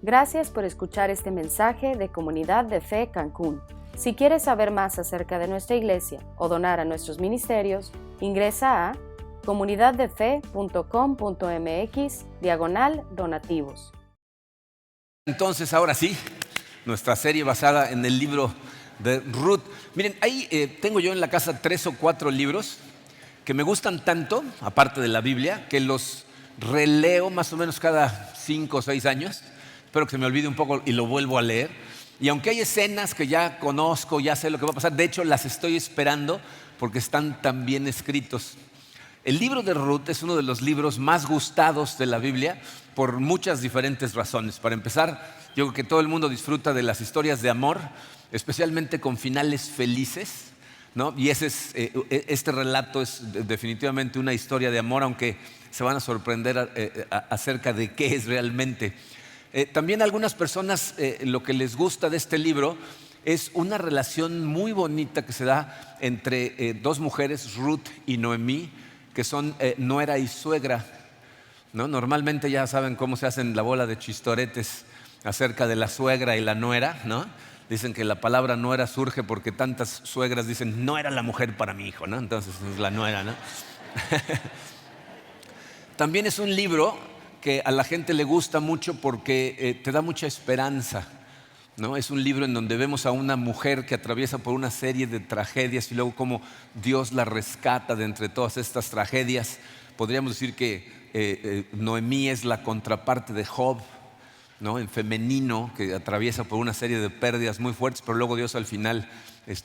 Gracias por escuchar este mensaje de Comunidad de Fe Cancún. Si quieres saber más acerca de nuestra iglesia o donar a nuestros ministerios, ingresa a comunidaddefe.com.mx/donativos. Entonces, ahora sí, nuestra serie basada en el libro de Ruth. Miren, ahí tengo yo en la casa 3 o 4 libros que me gustan tanto, aparte de la Biblia, que los releo más o menos cada 5 o 6 años. Espero que se me olvide un poco y lo vuelvo a leer. Y aunque hay escenas que ya conozco, ya sé lo que va a pasar, de hecho las estoy esperando porque están tan bien escritos. El libro de Ruth es uno de los libros más gustados de la Biblia por muchas diferentes razones. Para empezar, yo creo que todo el mundo disfruta de las historias de amor, especialmente con finales felices, ¿no? Y este relato es definitivamente una historia de amor, aunque se van a sorprender acerca de qué es realmente. También a algunas personas lo que les gusta de este libro es una relación muy bonita que se da entre dos mujeres, Ruth y Noemí, que son nuera y suegra, ¿no? Normalmente ya saben cómo se hacen la bola de chistoretes acerca de la suegra y la nuera, ¿no? Dicen que la palabra nuera surge porque tantas suegras dicen, no era la mujer para mi hijo, ¿no? Entonces es la nuera, ¿no? También es un libro que a la gente le gusta mucho porque te da mucha esperanza, ¿no? Es un libro en donde vemos a una mujer que atraviesa por una serie de tragedias y luego cómo Dios la rescata de entre todas estas tragedias. Podríamos decir que Noemí es la contraparte de Job, ¿no? En femenino, que atraviesa por una serie de pérdidas muy fuertes, pero luego Dios al final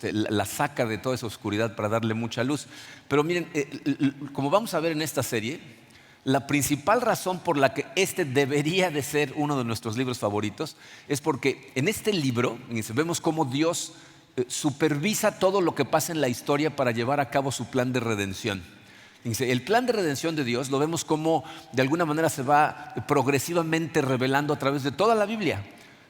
la saca de toda esa oscuridad para darle mucha luz. Pero miren, como vamos a ver en esta serie, la principal razón por la que este debería de ser uno de nuestros libros favoritos es porque en este libro vemos cómo Dios supervisa todo lo que pasa en la historia para llevar a cabo su plan de redención. El plan de redención de Dios lo vemos como de alguna manera se va progresivamente revelando a través de toda la Biblia.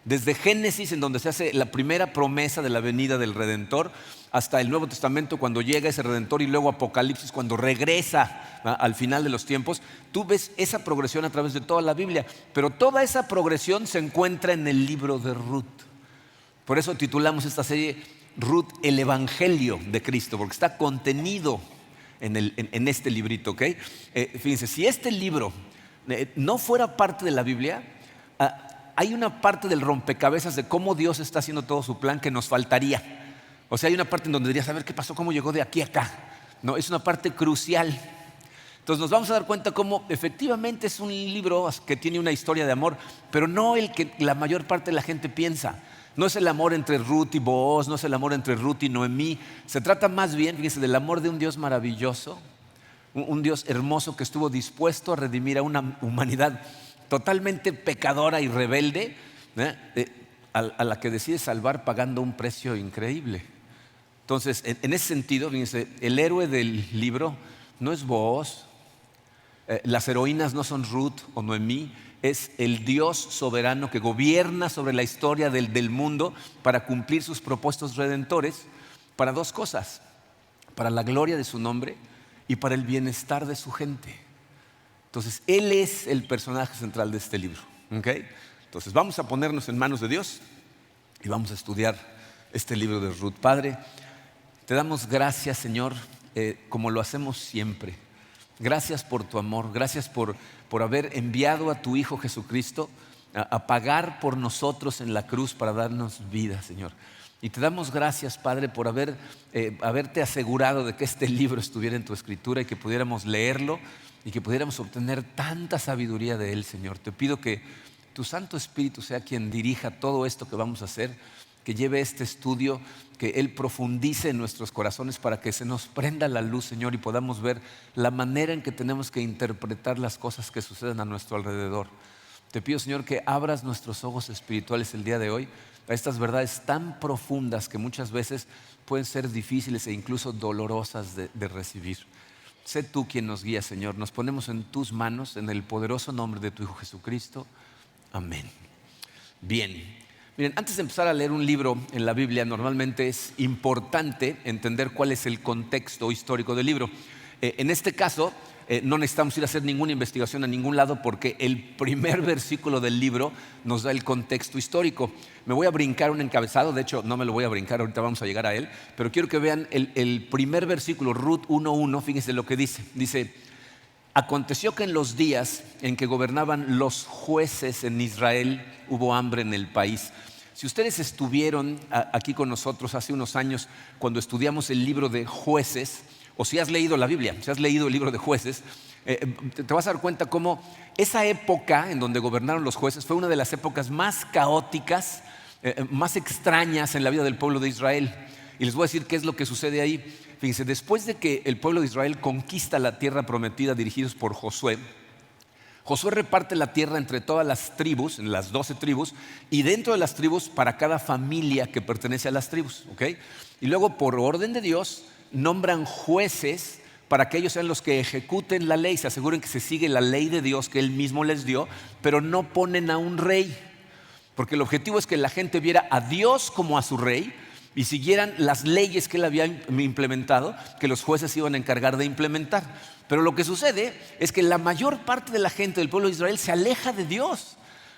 Desde Génesis, en donde se hace la primera promesa de la venida del Redentor, hasta el Nuevo Testamento cuando llega ese Redentor, y luego Apocalipsis cuando regresa al final de los tiempos. Tú ves esa progresión a través de toda la Biblia, pero toda esa progresión se encuentra en el libro de Ruth. Por eso titulamos esta serie Ruth, el Evangelio de Cristo, porque está contenido en este librito, ¿ok? Fíjense, si este libro no fuera parte de la Biblia, hay una parte del rompecabezas de cómo Dios está haciendo todo su plan que nos faltaría. O sea, hay una parte en donde dirías, a ver qué pasó, cómo llegó de aquí a acá. No, es una parte crucial. Entonces nos vamos a dar cuenta cómo efectivamente es un libro que tiene una historia de amor, pero no el que la mayor parte de la gente piensa. No es el amor entre Ruth y Booz, no es el amor entre Ruth y Noemí. Se trata más bien, fíjense, del amor de un Dios maravilloso, un Dios hermoso que estuvo dispuesto a redimir a una humanidad totalmente pecadora y rebelde, a la que decide salvar pagando un precio increíble. Entonces, en ese sentido, fíjense, el héroe del libro no es Booz, las heroínas no son Ruth o Noemí, es el Dios soberano que gobierna sobre la historia del mundo para cumplir sus propósitos redentores para dos cosas: para la gloria de su nombre y para el bienestar de su gente. Entonces, Él es el personaje central de este libro, ¿okay? Entonces, vamos a ponernos en manos de Dios y vamos a estudiar este libro de Ruth. Padre, te damos gracias, Señor, como lo hacemos siempre. Gracias por tu amor, gracias por haber enviado a tu Hijo Jesucristo a pagar por nosotros en la cruz para darnos vida, Señor. Y te damos gracias, Padre, por haberte asegurado de que este libro estuviera en tu escritura y que pudiéramos leerlo y que pudiéramos obtener tanta sabiduría de Él, Señor. Te pido que tu Santo Espíritu sea quien dirija todo esto que vamos a hacer, que lleve este estudio, que Él profundice en nuestros corazones para que se nos prenda la luz, Señor, y podamos ver la manera en que tenemos que interpretar las cosas que suceden a nuestro alrededor. Te pido, Señor, que abras nuestros ojos espirituales el día de hoy a estas verdades tan profundas que muchas veces pueden ser difíciles e incluso dolorosas de recibir. Sé tú quien nos guía, Señor. Nos ponemos en tus manos, en el poderoso nombre de tu Hijo Jesucristo. Amén. Bien. Miren, antes de empezar a leer un libro en la Biblia, normalmente es importante entender cuál es el contexto histórico del libro. En este caso, no necesitamos ir a hacer ninguna investigación a ningún lado porque el primer versículo del libro nos da el contexto histórico. Me voy a brincar un encabezado, de hecho no me lo voy a brincar, ahorita vamos a llegar a él, pero quiero que vean el primer versículo, Ruth 1:1, fíjense lo que dice. Dice: aconteció que en los días en que gobernaban los jueces en Israel hubo hambre en el país. Si ustedes estuvieron aquí con nosotros hace unos años cuando estudiamos el libro de Jueces, o si has leído la Biblia, si has leído el libro de Jueces, te vas a dar cuenta cómo esa época en donde gobernaron los jueces fue una de las épocas más caóticas, más extrañas en la vida del pueblo de Israel. Y les voy a decir qué es lo que sucede ahí. Fíjense, después de que el pueblo de Israel conquista la tierra prometida dirigidos por Josué, Josué reparte la tierra entre todas las tribus, en las 12 tribus, y dentro de las tribus para cada familia que pertenece a las tribus, ¿ok? Y luego, por orden de Dios, nombran jueces para que ellos sean los que ejecuten la ley, se aseguren que se sigue la ley de Dios que Él mismo les dio, pero no ponen a un rey, porque el objetivo es que la gente viera a Dios como a su rey y siguieran las leyes que Él había implementado, que los jueces iban a encargar de implementar. Pero lo que sucede es que la mayor parte de la gente del pueblo de Israel se aleja de Dios.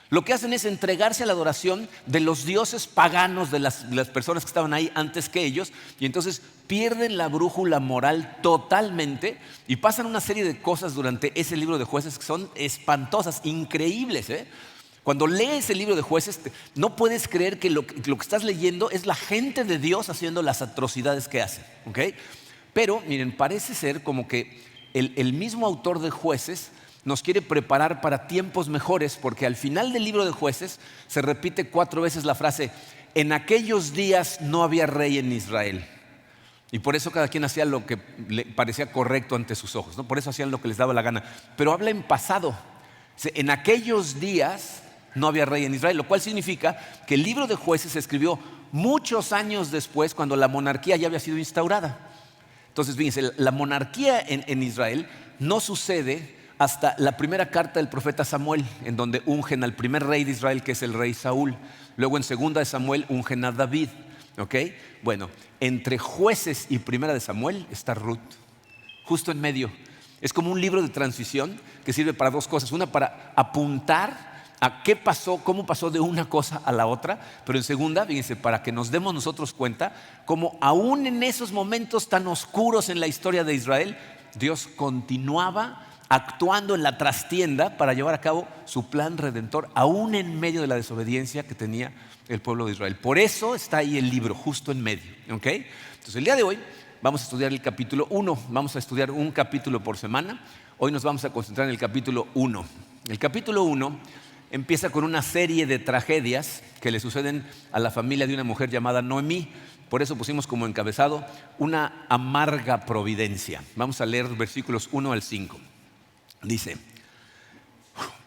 Lo que hacen es entregarse a la adoración de los dioses paganos de las personas que estaban ahí antes que ellos, y entonces pierden la brújula moral totalmente y pasan una serie de cosas durante ese libro de Jueces que son espantosas, increíbles, ¿eh? Cuando lees el libro de Jueces, no puedes creer que lo que estás leyendo es la gente de Dios haciendo las atrocidades que hacen, ¿ok? Pero miren, parece ser como que el mismo autor de Jueces nos quiere preparar para tiempos mejores, porque al final del libro de Jueces se repite 4 veces la frase: en aquellos días no había rey en Israel. Y por eso cada quien hacía lo que le parecía correcto ante sus ojos, ¿no? Por eso hacían lo que les daba la gana. Pero habla en pasado. En aquellos días no había rey en Israel, lo cual significa que el libro de Jueces se escribió muchos años después, cuando la monarquía ya había sido instaurada. Entonces, fíjense, la monarquía en Israel no sucede hasta la primera carta del profeta Samuel, en donde ungen al primer rey de Israel, que es el rey Saúl. Luego en segunda de Samuel ungen a David, ¿ok? Bueno, entre Jueces y primera de Samuel está Ruth, justo en medio. Es como un libro de transición que sirve para 2 cosas. Una, para apuntar a qué pasó, cómo pasó de una cosa a la otra, pero en segunda, fíjense, para que nos demos nosotros cuenta cómo aún en esos momentos tan oscuros en la historia de Israel, Dios continuaba actuando en la trastienda para llevar a cabo su plan redentor, aún en medio de la desobediencia que tenía el pueblo de Israel. Por eso está ahí el libro, justo en medio, ¿ok? Entonces el día de hoy vamos a estudiar el capítulo 1, vamos a estudiar un capítulo por semana. Hoy nos vamos a concentrar en el capítulo 1. El capítulo 1 empieza con una serie de tragedias que le suceden a la familia de una mujer llamada Noemí. Por eso pusimos como encabezado: una amarga providencia. Vamos a leer versículos 1 al 5. Dice: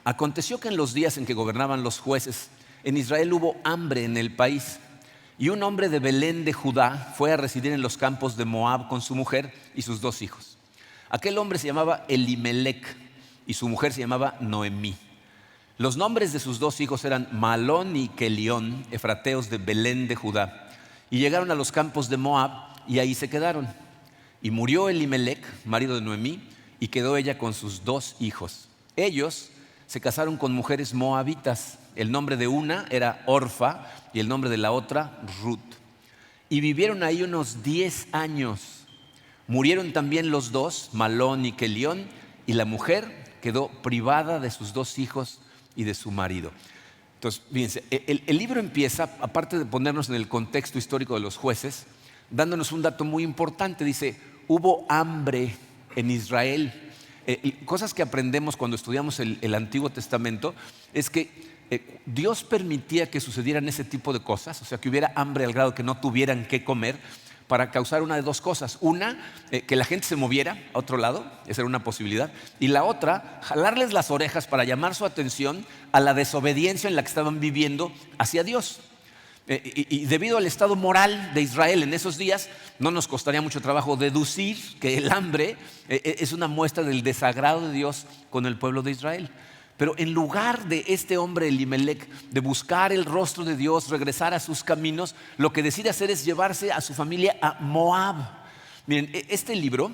aconteció que en los días en que gobernaban los jueces, en Israel hubo hambre en el país, y un hombre de Belén de Judá fue a residir en los campos de Moab con su mujer y sus 2 hijos. Aquel hombre se llamaba Elimelec y su mujer se llamaba Noemí. Los nombres de sus 2 hijos eran Malón y Kelión, efrateos de Belén de Judá, y llegaron a los campos de Moab y ahí se quedaron. Y murió Elimelec, marido de Noemí, y quedó ella con sus 2 hijos. Ellos se casaron con mujeres moabitas. El nombre de una era Orfa y el nombre de la otra Ruth. Y vivieron ahí unos 10 años. Murieron también los 2, Malón y Kelión, y la mujer quedó privada de sus 2 hijos y de su marido. Entonces, fíjense, el libro empieza, aparte de ponernos en el contexto histórico de los jueces, dándonos un dato muy importante. Dice: hubo hambre en Israel. Cosas que aprendemos cuando estudiamos el Antiguo Testamento es que Dios permitía que sucedieran ese tipo de cosas, o sea, que hubiera hambre al grado que no tuvieran qué comer, para causar una de 2 cosas. Una, que la gente se moviera a otro lado, esa era una posibilidad. Y la otra, jalarles las orejas para llamar su atención a la desobediencia en la que estaban viviendo hacia Dios. Y debido al estado moral de Israel en esos días, no nos costaría mucho trabajo deducir que el hambre es una muestra del desagrado de Dios con el pueblo de Israel. Pero en lugar de este hombre Elimelec de buscar el rostro de Dios, regresar a sus caminos, lo que decide hacer es llevarse a su familia a Moab. Miren, este libro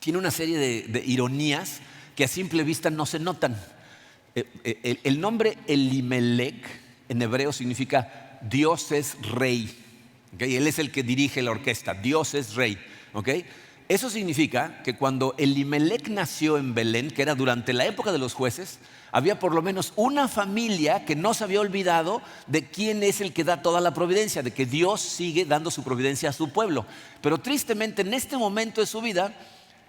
tiene una serie de ironías que a simple vista no se notan. El nombre Elimelech en hebreo significa Dios es rey. ¿Okay? Él es el que dirige la orquesta, Dios es rey. ¿Okay? Eso significa que cuando Elimelech nació en Belén, que era durante la época de los jueces, había por lo menos una familia que no se había olvidado de quién es el que da toda la providencia, de que Dios sigue dando su providencia a su pueblo. Pero tristemente en este momento de su vida,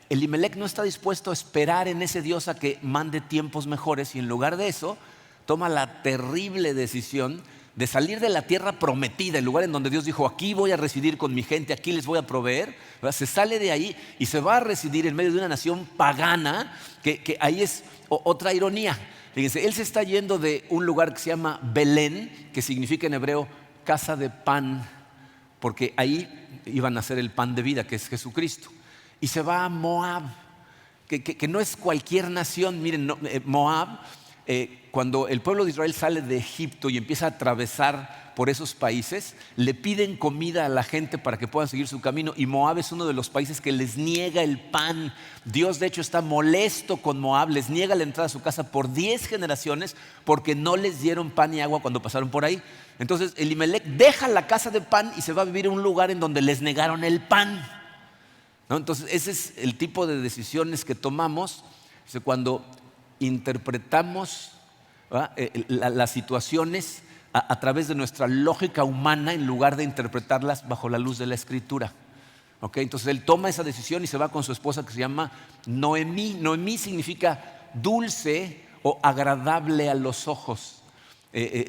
Elimelech no está dispuesto a esperar en ese Dios a que mande tiempos mejores, y en lugar de eso toma la terrible decisión de salir de la tierra prometida, el lugar en donde Dios dijo: aquí voy a residir con mi gente, aquí les voy a proveer. Se sale de ahí y se va a residir en medio de una nación pagana, que ahí es otra ironía. Fíjense, él se está yendo de un lugar que se llama Belén, que significa en hebreo casa de pan, porque ahí iba a nacer el pan de vida, que es Jesucristo. Y se va a Moab, que no es cualquier nación. Miren, Moab, cuando el pueblo de Israel sale de Egipto y empieza a atravesar por esos países, le piden comida a la gente para que puedan seguir su camino, y Moab es uno de los países que les niega el pan. Dios de hecho está molesto con Moab, les niega la entrada a su casa por 10 generaciones porque no les dieron pan y agua cuando pasaron por ahí. Entonces Elimelech deja la casa de pan y se va a vivir en un lugar en donde les negaron el pan, ¿no? Entonces ese es el tipo de decisiones que tomamos cuando interpretamos las situaciones a través de nuestra lógica humana en lugar de interpretarlas bajo la luz de la Escritura. ¿Okay? Entonces él toma esa decisión y se va con su esposa, que se llama Noemí. Noemí significa dulce o agradable a los ojos.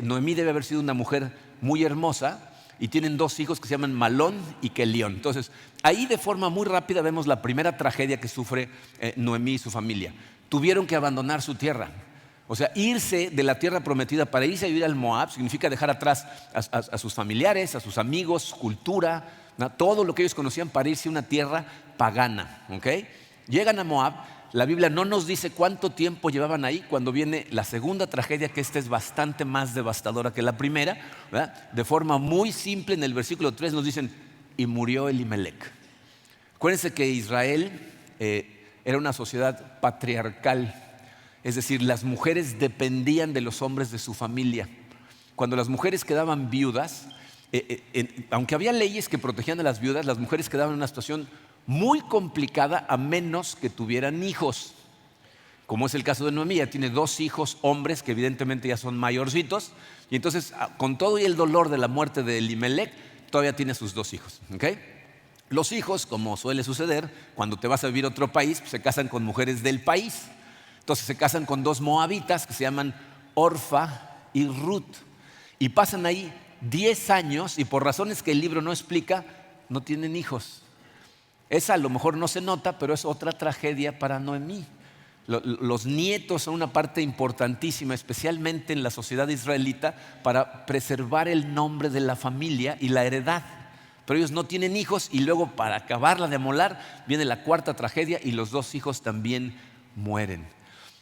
Noemí debe haber sido una mujer muy hermosa, y tienen 2 hijos que se llaman Malón y Kelión. Entonces ahí de forma muy rápida vemos la primera tragedia que sufre Noemí y su familia. Tuvieron que abandonar su tierra. O sea, irse de la tierra prometida para irse a vivir al Moab significa dejar atrás a sus familiares, a sus amigos, su cultura, ¿no? Todo lo que ellos conocían, para irse a una tierra pagana. ¿Okay? Llegan a Moab. La Biblia no nos dice cuánto tiempo llevaban ahí cuando viene la segunda tragedia, que esta es bastante más devastadora que la primera, ¿verdad? De forma muy simple, en el versículo 3 nos dicen: y murió Elimelech. Acuérdense que Israel era una sociedad patriarcal, es decir, las mujeres dependían de los hombres de su familia. Cuando las mujeres quedaban viudas, aunque había leyes que protegían a las viudas, las mujeres quedaban en una situación muy complicada a menos que tuvieran hijos, como es el caso de Noemí. Ella tiene 2 hijos hombres que evidentemente ya son mayorcitos, y entonces con todo y el dolor de la muerte de Elimelech todavía tiene sus 2 hijos. ¿Okay? Los hijos, como suele suceder cuando te vas a vivir a otro país, pues se casan con mujeres del país. Entonces se casan con 2 moabitas que se llaman Orfa y Ruth, y pasan ahí 10 años, y por razones que el libro no explica, no tienen hijos. Esa a lo mejor no se nota, pero es otra tragedia para Noemí. Los nietos son una parte importantísima, especialmente en la sociedad israelita, para preservar el nombre de la familia y la heredad. Pero ellos no tienen hijos, y luego, para acabarla de amolar, viene la 4ª tragedia y los 2 hijos también mueren.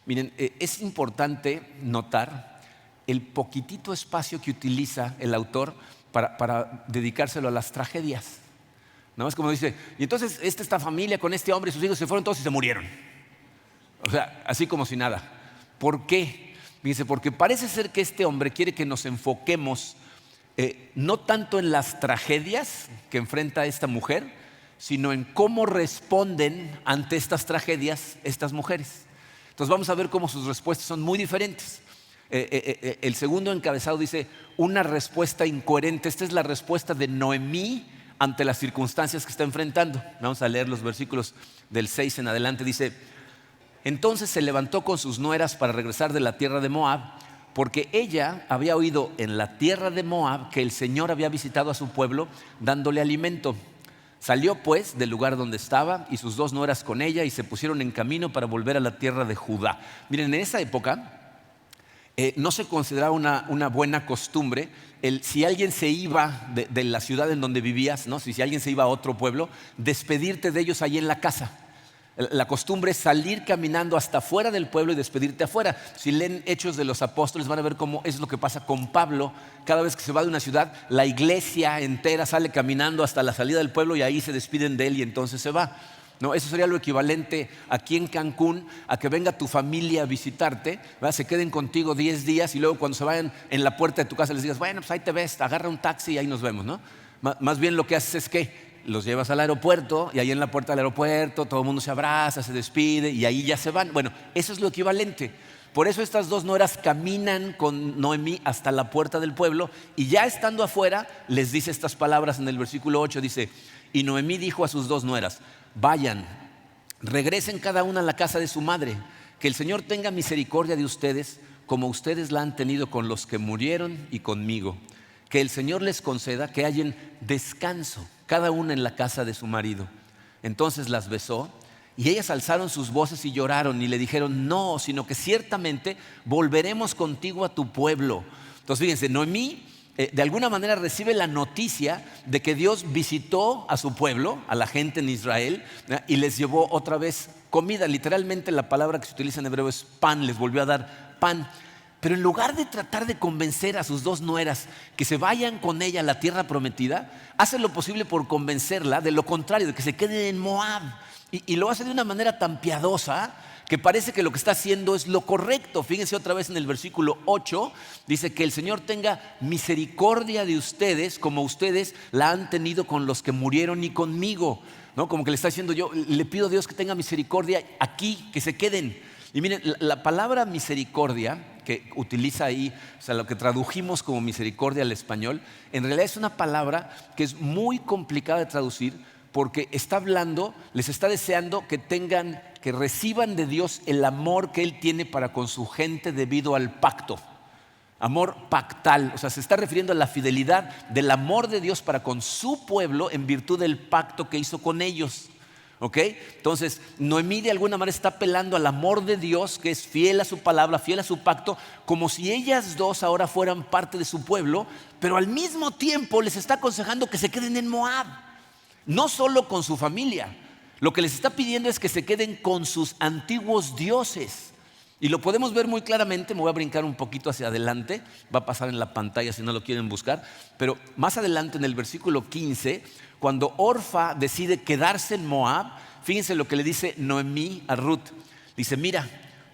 Miren, es importante notar el poquitito espacio que utiliza el autor para dedicárselo a las tragedias. Nada más como dice: y entonces esta familia con este hombre y sus hijos se fueron todos y se murieron. O sea, así como si nada. ¿Por qué? Dice: porque parece ser que este hombre quiere que nos enfoquemos no tanto en las tragedias que enfrenta esta mujer, sino en cómo responden ante estas tragedias estas mujeres. Entonces vamos a ver cómo sus respuestas son muy diferentes. El segundo encabezado dice: una respuesta incoherente. Esta es la respuesta de Noemí ante las circunstancias que está enfrentando. Vamos a leer los versículos del 6 en adelante. Dice: entonces se levantó con sus nueras para regresar de la tierra de Moab, porque ella había oído en la tierra de Moab que el Señor había visitado a su pueblo dándole alimento. Salió pues del lugar donde estaba, y sus 2 nueras con ella, y se pusieron en camino para volver a la tierra de Judá. Miren, en esa época no se consideraba una buena costumbre si alguien se iba de la ciudad en donde vivías, ¿no? Si alguien se iba a otro pueblo, despedirte de ellos ahí en la casa. La costumbre es salir caminando hasta fuera del pueblo y despedirte afuera. Si leen Hechos de los Apóstoles, van a ver cómo es lo que pasa con Pablo. Cada vez que se va de una ciudad, la iglesia entera sale caminando hasta la salida del pueblo, y ahí se despiden de él y entonces se va. No, eso sería lo equivalente aquí en Cancún a que venga tu familia a visitarte, ¿verdad? Se queden contigo 10 días y luego cuando se vayan en la puerta de tu casa les digas, bueno, pues ahí te ves, agarra un taxi y ahí nos vemos, ¿no? Más bien lo que haces es que los llevas al aeropuerto y ahí en la puerta del aeropuerto todo el mundo se abraza, se despide y ahí ya se van. Bueno, eso es lo equivalente. Por eso estas dos nueras caminan con Noemí hasta la puerta del pueblo y ya estando afuera les dice estas palabras en el versículo 8, dice, y Noemí dijo a sus dos nueras, vayan, regresen cada una a la casa de su madre, que el Señor tenga misericordia de ustedes como ustedes la han tenido con los que murieron y conmigo. Que el Señor les conceda que hallen descanso cada una en la casa de su marido. Entonces las besó y ellas alzaron sus voces y lloraron y le dijeron, no, sino que ciertamente volveremos contigo a tu pueblo. Entonces fíjense, Noemí de alguna manera recibe la noticia de que Dios visitó a su pueblo, a la gente en Israel, ¿verdad? Y les llevó otra vez comida. Literalmente la palabra que se utiliza en hebreo es pan, les volvió a dar pan. Pero en lugar de tratar de convencer a sus dos nueras que se vayan con ella a la tierra prometida, hace lo posible por convencerla de lo contrario, de que se queden en Moab. Y lo hace de una manera tan piadosa que parece que lo que está haciendo es lo correcto. Fíjense otra vez en el versículo 8, dice que el Señor tenga misericordia de ustedes como ustedes la han tenido con los que murieron y conmigo, ¿no? Como que le está diciendo, yo le pido a Dios que tenga misericordia aquí, que se queden. Y miren, la palabra misericordia que utiliza ahí, o sea, lo que tradujimos como misericordia al español, en realidad es una palabra que es muy complicada de traducir porque está hablando, les está deseando que reciban de Dios el amor que Él tiene para con su gente debido al pacto. Amor pactal, o sea, se está refiriendo a la fidelidad del amor de Dios para con su pueblo en virtud del pacto que hizo con ellos. ¿Ok? Entonces, Noemí de alguna manera está apelando al amor de Dios, que es fiel a su palabra, fiel a su pacto, como si ellas dos ahora fueran parte de su pueblo, pero al mismo tiempo les está aconsejando que se queden en Moab. No solo con su familia, lo que les está pidiendo es que se queden con sus antiguos dioses. Y lo podemos ver muy claramente, me voy a brincar un poquito hacia adelante, va a pasar en la pantalla si no lo quieren buscar, pero más adelante en el versículo 15, cuando Orfa decide quedarse en Moab, fíjense lo que le dice Noemí a Ruth. Dice, mira,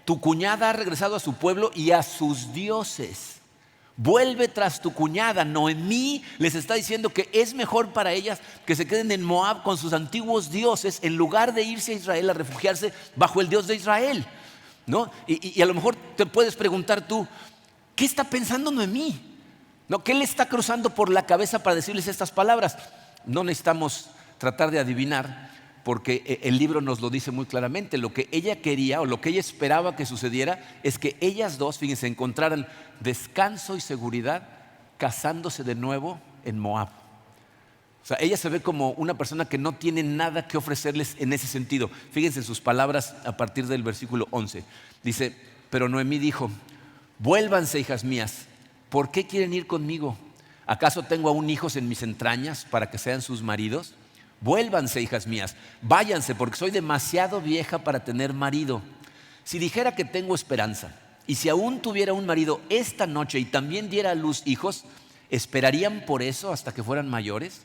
tu cuñada ha regresado a su pueblo y a sus dioses. Vuelve tras tu cuñada. Noemí les está diciendo que es mejor para ellas que se queden en Moab con sus antiguos dioses en lugar de irse a Israel a refugiarse bajo el Dios de Israel, ¿no? Y a lo mejor te puedes preguntar tú, ¿qué está pensando Noemí? ¿No? ¿Qué le está cruzando por la cabeza para decirles estas palabras? No necesitamos tratar de adivinar, porque el libro nos lo dice muy claramente. Lo que ella quería o lo que ella esperaba que sucediera es que ellas dos, fíjense, encontraran descanso y seguridad casándose de nuevo en Moab. O sea, ella se ve como una persona que no tiene nada que ofrecerles en ese sentido. Fíjense en sus palabras a partir del versículo 11. Dice, pero Noemí dijo, vuélvanse, hijas mías, ¿por qué quieren ir conmigo? ¿Acaso tengo aún hijos en mis entrañas para que sean sus maridos? Vuélvanse, hijas mías, váyanse, porque soy demasiado vieja para tener marido. Si dijera que tengo esperanza, y si aún tuviera un marido esta noche y también diera a luz hijos, ¿esperarían por eso hasta que fueran mayores?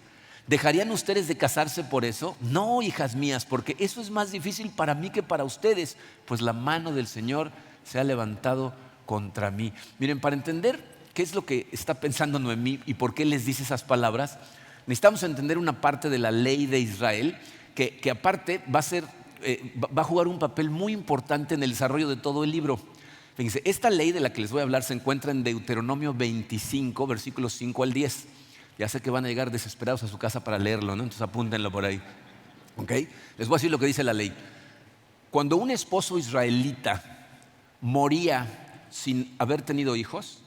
¿Dejarían ustedes de casarse por eso? No, hijas mías, porque eso es más difícil para mí que para ustedes, pues la mano del Señor se ha levantado contra mí. Miren, para entender qué es lo que está pensando Noemí y por qué les dice esas palabras, necesitamos entender una parte de la ley de Israel que aparte va a jugar un papel muy importante en el desarrollo de todo el libro. Fíjense, esta ley de la que les voy a hablar se encuentra en Deuteronomio 25, versículos 5 al 10. Ya sé que van a llegar desesperados a su casa para leerlo, ¿no? Entonces apúntenlo por ahí. ¿Okay? Les voy a decir lo que dice la ley. Cuando un esposo israelita moría sin haber tenido hijos,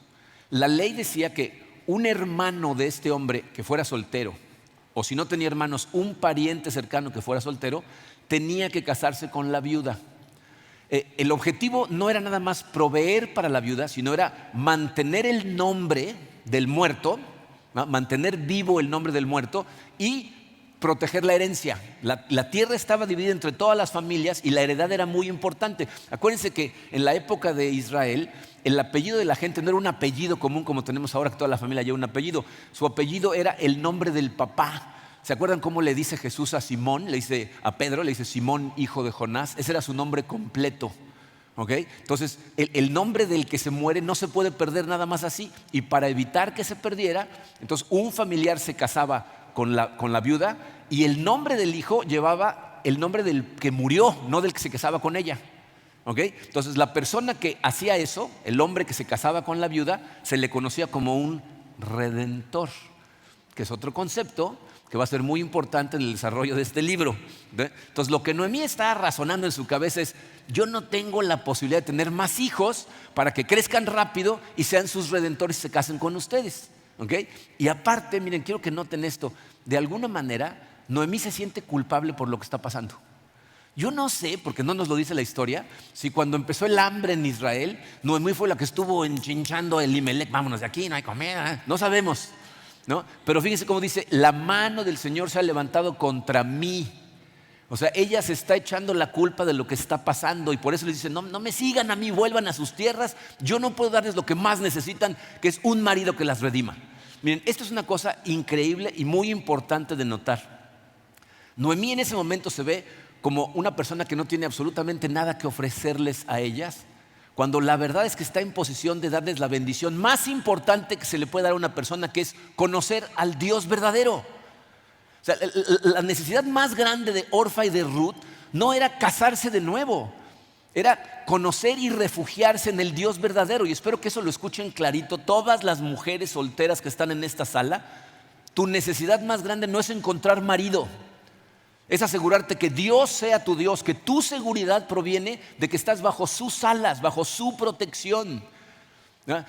la ley decía que un hermano de este hombre que fuera soltero, o si no tenía hermanos, un pariente cercano que fuera soltero, tenía que casarse con la viuda. El objetivo no era nada más proveer para la viuda, sino era mantener el nombre del muerto, ¿no? Mantener vivo el nombre del muerto y proteger la herencia. La tierra estaba dividida entre todas las familias y la heredad era muy importante. Acuérdense que en la época de Israel el apellido de la gente no era un apellido común como tenemos ahora que toda la familia lleva un apellido. Su apellido era el nombre del papá. ¿Se acuerdan cómo le dice Jesús a Simón? Le dice a Pedro, le dice Simón, hijo de Jonás. Ese era su nombre completo. ¿Okay? Entonces, el nombre del que se muere no se puede perder nada más así. Y para evitar que se perdiera, entonces un familiar se casaba con la viuda y el nombre del hijo llevaba el nombre del que murió, no del que se casaba con ella. ¿Okay? Entonces, la persona que hacía eso, el hombre que se casaba con la viuda, se le conocía como un redentor, que es otro concepto que va a ser muy importante en el desarrollo de este libro. Entonces, lo que Noemí está razonando en su cabeza es: yo no tengo la posibilidad de tener más hijos para que crezcan rápido y sean sus redentores y se casen con ustedes. ¿Okay? Y aparte, miren, quiero que noten esto. De alguna manera, Noemí se siente culpable por lo que está pasando. Yo no sé, porque no nos lo dice la historia, si cuando empezó el hambre en Israel, Noemí fue la que estuvo enchinchando a Elimelech: vámonos de aquí, no hay comida. No sabemos, ¿no? Pero fíjense cómo dice: la mano del Señor se ha levantado contra mí. O sea, ella se está echando la culpa de lo que está pasando y por eso les dice: no me sigan a mí, vuelvan a sus tierras. Yo no puedo darles lo que más necesitan, que es un marido que las redima. Miren, esto es una cosa increíble y muy importante de notar. Noemí en ese momento se ve como una persona que no tiene absolutamente nada que ofrecerles a ellas, cuando la verdad es que está en posición de darles la bendición más importante que se le puede dar a una persona, que es conocer al Dios verdadero. O sea, la necesidad más grande de Orfa y de Ruth no era casarse de nuevo, era conocer y refugiarse en el Dios verdadero. Y espero que eso lo escuchen clarito todas las mujeres solteras que están en esta sala. Tu necesidad más grande no es encontrar marido, es asegurarte que Dios sea tu Dios, que tu seguridad proviene de que estás bajo sus alas, bajo su protección.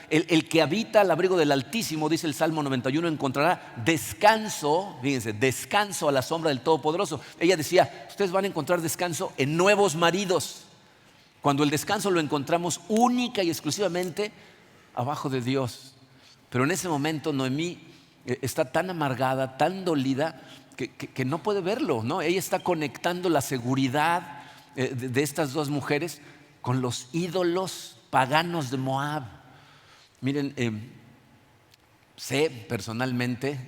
El que habita al abrigo del Altísimo, dice el Salmo 91, encontrará descanso, fíjense, descanso a la sombra del Todopoderoso. Ella decía: ustedes van a encontrar descanso en nuevos maridos, cuando el descanso lo encontramos única y exclusivamente abajo de Dios. Pero en ese momento Noemí está tan amargada, tan dolida, que no puede verlo, ¿no? Ella está conectando la seguridad de estas dos mujeres con los ídolos paganos de Moab. Miren, sé personalmente,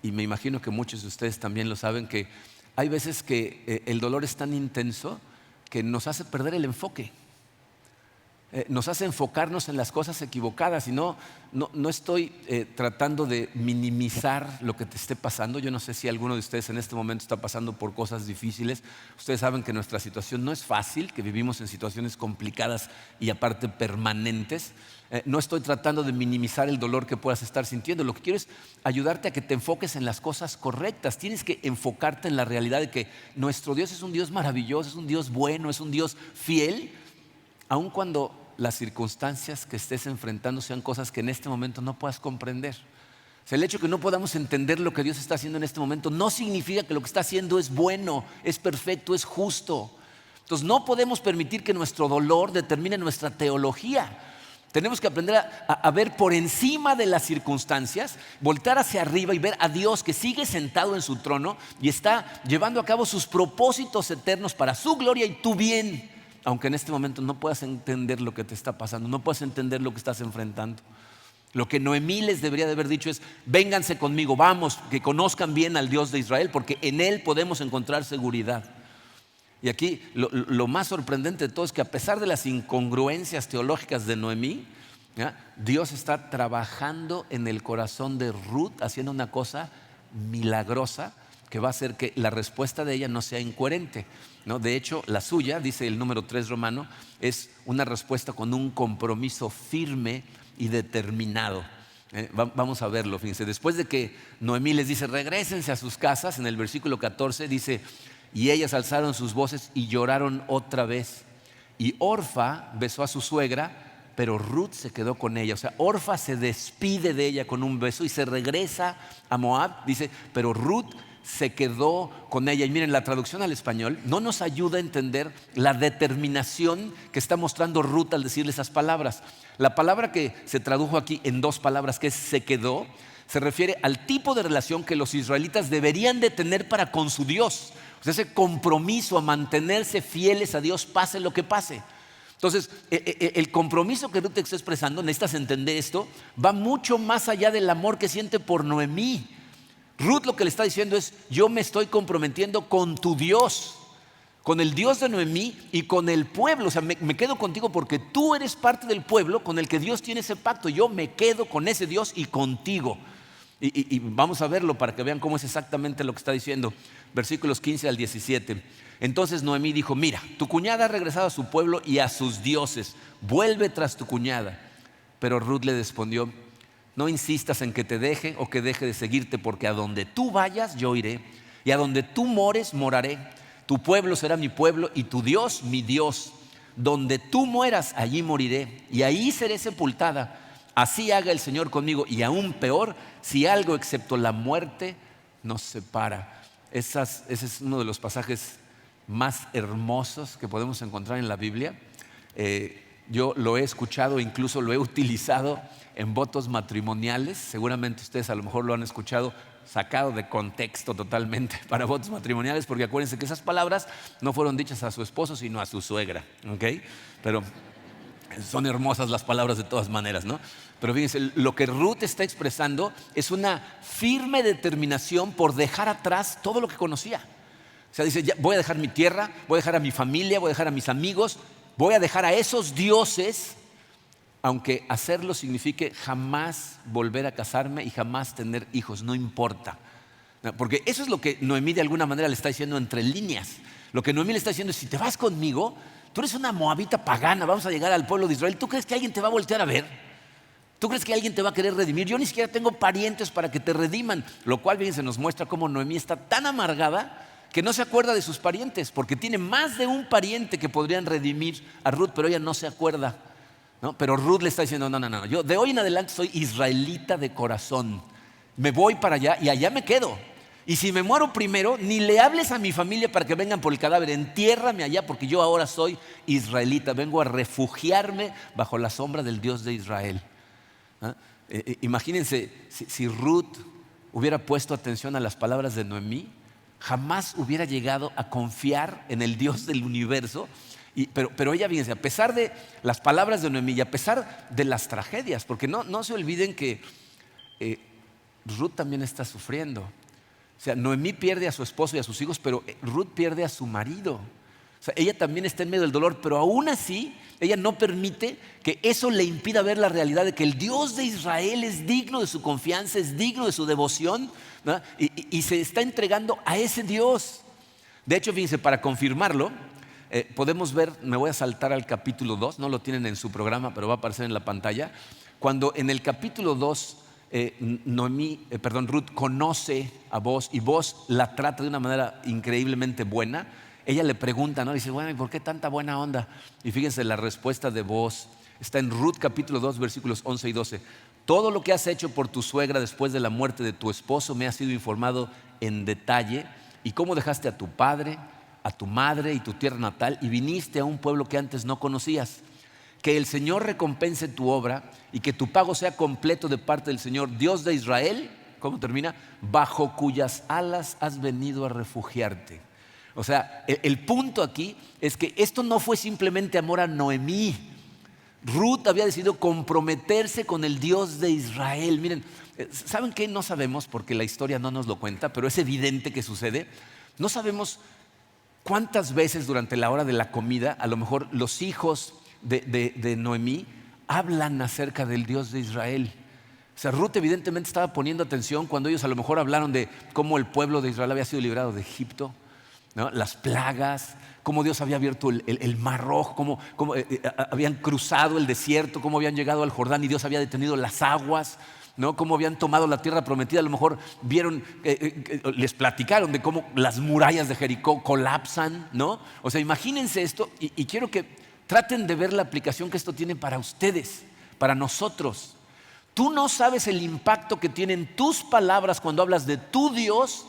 y me imagino que muchos de ustedes también lo saben, que hay veces que el dolor es tan intenso que nos hace perder el enfoque. Nos hace enfocarnos en las cosas equivocadas. Y no estoy tratando de minimizar lo que te esté pasando. Yo no sé si alguno de ustedes en este momento está pasando por cosas difíciles. Ustedes saben que nuestra situación no es fácil, que vivimos en situaciones complicadas y aparte permanentes. No estoy tratando de minimizar el dolor que puedas estar sintiendo. Lo que quiero es ayudarte a que te enfoques en las cosas correctas. Tienes que enfocarte en la realidad de que nuestro Dios es un Dios maravilloso, es un Dios bueno, es un Dios fiel, aun cuando las circunstancias que estés enfrentando sean cosas que en este momento no puedas comprender. O sea, el hecho de que no podamos entender lo que Dios está haciendo en este momento no significa que lo que está haciendo es bueno, es perfecto, es justo. Entonces no podemos permitir que nuestro dolor determine nuestra teología. Tenemos que aprender a ver por encima de las circunstancias, voltar hacia arriba y ver a Dios que sigue sentado en su trono y está llevando a cabo sus propósitos eternos para su gloria y tu bien. Aunque en este momento no puedas entender lo que te está pasando, no puedas entender lo que estás enfrentando. Lo que Noemí les debería de haber dicho es: vénganse conmigo, vamos, que conozcan bien al Dios de Israel, porque en Él podemos encontrar seguridad. Y aquí lo más sorprendente de todo es que, a pesar de las incongruencias teológicas de Noemí, Dios está trabajando en el corazón de Ruth, haciendo una cosa milagrosa que va a hacer que la respuesta de ella no sea incoherente, ¿no? De hecho, la suya, dice el número 3 romano, es una respuesta con un compromiso firme y determinado. Vamos a verlo, fíjense. Después de que Noemí les dice: regrésense a sus casas, en el versículo 14 dice: y ellas alzaron sus voces y lloraron otra vez. Y Orfa besó a su suegra, pero Ruth se quedó con ella. O sea, Orfa se despide de ella con un beso y se regresa a Moab, dice, pero Ruth se quedó con ella. Y miren, la traducción al español no nos ayuda a entender la determinación que está mostrando Ruth al decirle esas palabras. La palabra que se tradujo aquí en dos palabras, que es se quedó, se refiere al tipo de relación que los israelitas deberían de tener para con su Dios. O sea, ese compromiso a mantenerse fieles a Dios, pase lo que pase. Entonces, el compromiso que Ruth te está expresando, necesitas entender esto, va mucho más allá del amor que siente por Noemí. Ruth lo que le está diciendo es: yo me estoy comprometiendo con tu Dios, con el Dios de Noemí y con el pueblo. O sea, me quedo contigo porque tú eres parte del pueblo con el que Dios tiene ese pacto. Yo me quedo con ese Dios y contigo. Y vamos a verlo para que vean cómo es exactamente lo que está diciendo. Versículos 15 al 17. Entonces Noemí dijo: mira, tu cuñada ha regresado a su pueblo y a sus dioses. Vuelve tras tu cuñada. Pero Ruth le respondió: no insistas en que te deje o que deje de seguirte, porque a donde tú vayas yo iré, y a donde tú mores moraré. Tu pueblo será mi pueblo y tu Dios mi Dios. Donde tú mueras, allí moriré, y ahí seré sepultada. Así haga el Señor conmigo, y aún peor, si algo excepto la muerte nos separa. Ese es uno de los pasajes más hermosos que podemos encontrar en la Biblia. Yo lo he escuchado, incluso lo he utilizado en votos matrimoniales. Seguramente ustedes a lo mejor lo han escuchado sacado de contexto totalmente para votos matrimoniales, porque acuérdense que esas palabras no fueron dichas a su esposo, sino a su suegra, ¿ok? Pero son hermosas las palabras de todas maneras, ¿no? Pero fíjense, lo que Ruth está expresando es una firme determinación por dejar atrás todo lo que conocía. O sea, dice: ya, voy a dejar mi tierra, voy a dejar a mi familia, voy a dejar a mis amigos, voy a dejar a esos dioses, aunque hacerlo signifique jamás volver a casarme y jamás tener hijos, no importa. Porque eso es lo que Noemí de alguna manera le está diciendo entre líneas. Lo que Noemí le está diciendo es: si te vas conmigo, tú eres una moabita pagana, vamos a llegar al pueblo de Israel. ¿Tú crees que alguien te va a voltear a ver? ¿Tú crees que alguien te va a querer redimir? Yo ni siquiera tengo parientes para que te rediman. Lo cual, bien, se nos muestra cómo Noemí está tan amargada que no se acuerda de sus parientes, porque tiene más de un pariente que podrían redimir a Ruth, pero ella no se acuerda, ¿no? Pero Ruth le está diciendo: no, yo de hoy en adelante soy israelita de corazón. Me voy para allá y allá me quedo. Y si me muero primero, ni le hables a mi familia para que vengan por el cadáver. Entiérrame allá, porque yo ahora soy israelita. Vengo a refugiarme bajo la sombra del Dios de Israel. ¿Ah? Imagínense si Ruth hubiera puesto atención a las palabras de Noemí, jamás hubiera llegado a confiar en el Dios del universo. Pero ella, fíjense, a pesar de las palabras de Noemí y a pesar de las tragedias, porque no se olviden que Ruth también está sufriendo. O sea, Noemí pierde a su esposo y a sus hijos, pero Ruth pierde a su marido. O sea, ella también está en medio del dolor, pero aún así ella no permite que eso le impida ver la realidad de que el Dios de Israel es digno de su confianza, es digno de su devoción, ¿no? Y se está entregando a ese Dios. De hecho, fíjense, para confirmarlo, podemos ver, me voy a saltar al capítulo 2, no lo tienen en su programa, pero va a aparecer en la pantalla. Cuando en el capítulo 2 Ruth conoce a Booz y Booz la trata de una manera increíblemente buena. Ella le pregunta, ¿no? Dice: bueno, ¿y por qué tanta buena onda? Y fíjense, la respuesta de Booz está en Ruth capítulo 2 versículos 11 y 12. Todo lo que has hecho por tu suegra después de la muerte de tu esposo me ha sido informado en detalle, y cómo dejaste a tu padre, a tu madre y tu tierra natal y viniste a un pueblo que antes no conocías. Que el Señor recompense tu obra y que tu pago sea completo de parte del Señor, Dios de Israel. ¿Cómo termina? Bajo cuyas alas has venido a refugiarte. O sea, el punto aquí es que esto no fue simplemente amor a Noemí. Ruth había decidido comprometerse con el Dios de Israel. Miren, ¿saben qué? No sabemos, porque la historia no nos lo cuenta, pero es evidente que sucede. No sabemos cuántas veces durante la hora de la comida a lo mejor los hijos de Noemí hablan acerca del Dios de Israel. O sea, Ruth evidentemente estaba poniendo atención cuando ellos a lo mejor hablaron de cómo el pueblo de Israel había sido librado de Egipto, ¿no? Las plagas, cómo Dios había abierto el mar rojo, cómo habían cruzado el desierto, cómo habían llegado al Jordán y Dios había detenido las aguas, ¿no? Cómo habían tomado la tierra prometida. A lo mejor vieron, les platicaron de cómo las murallas de Jericó colapsan, ¿no? O sea, imagínense esto y quiero que traten de ver la aplicación que esto tiene para ustedes, para nosotros. Tú no sabes el impacto que tienen tus palabras cuando hablas de tu Dios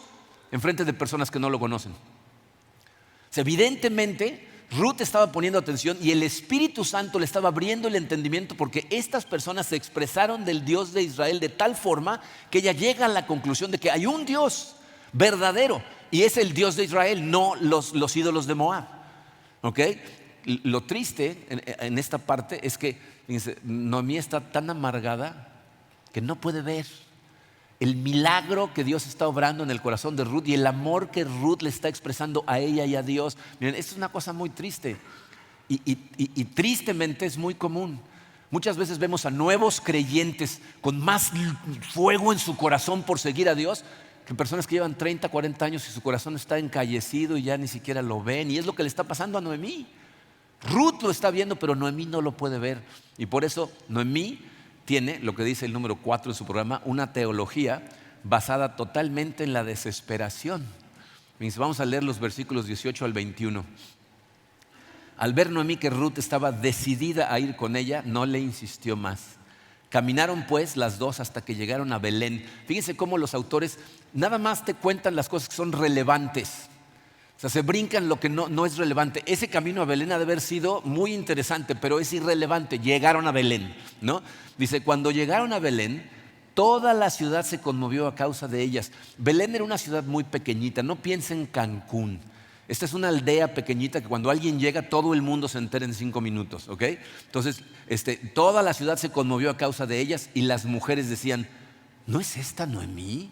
en frente de personas que no lo conocen. O sea, evidentemente Ruth estaba poniendo atención y el Espíritu Santo le estaba abriendo el entendimiento, porque estas personas se expresaron del Dios de Israel de tal forma que ella llega a la conclusión de que hay un Dios verdadero y es el Dios de Israel, no los ídolos de Moab. ¿Ok? Lo triste en esta parte es que, fíjense, Noemí está tan amargada que no puede ver el milagro que Dios está obrando en el corazón de Ruth y el amor que Ruth le está expresando a ella y a Dios. Miren, esto es una cosa muy triste y tristemente es muy común. Muchas veces vemos a nuevos creyentes con más fuego en su corazón por seguir a Dios que personas que llevan 30, 40 años y su corazón está encallecido y ya ni siquiera lo ven. Y es lo que le está pasando a Noemí. Ruth lo está viendo, pero Noemí no lo puede ver. Y por eso Noemí tiene, lo que dice el número 4 de su programa, una teología basada totalmente en la desesperación. Vamos a leer los versículos 18 al 21. Al ver Noemí que Ruth estaba decidida a ir con ella, no le insistió más. Caminaron pues las dos hasta que llegaron a Belén. Fíjense cómo los autores nada más te cuentan las cosas que son relevantes. O sea, se brincan lo que no es relevante. Ese camino a Belén ha de haber sido muy interesante, pero es irrelevante. Llegaron a Belén, ¿no? Dice, cuando llegaron a Belén, toda la ciudad se conmovió a causa de ellas. Belén era una ciudad muy pequeñita, no piensen en Cancún. Esta es una aldea pequeñita que cuando alguien llega, todo el mundo se entera en 5 minutos, ¿ok? Entonces, toda la ciudad se conmovió a causa de ellas y las mujeres decían, ¿no es esta Noemí?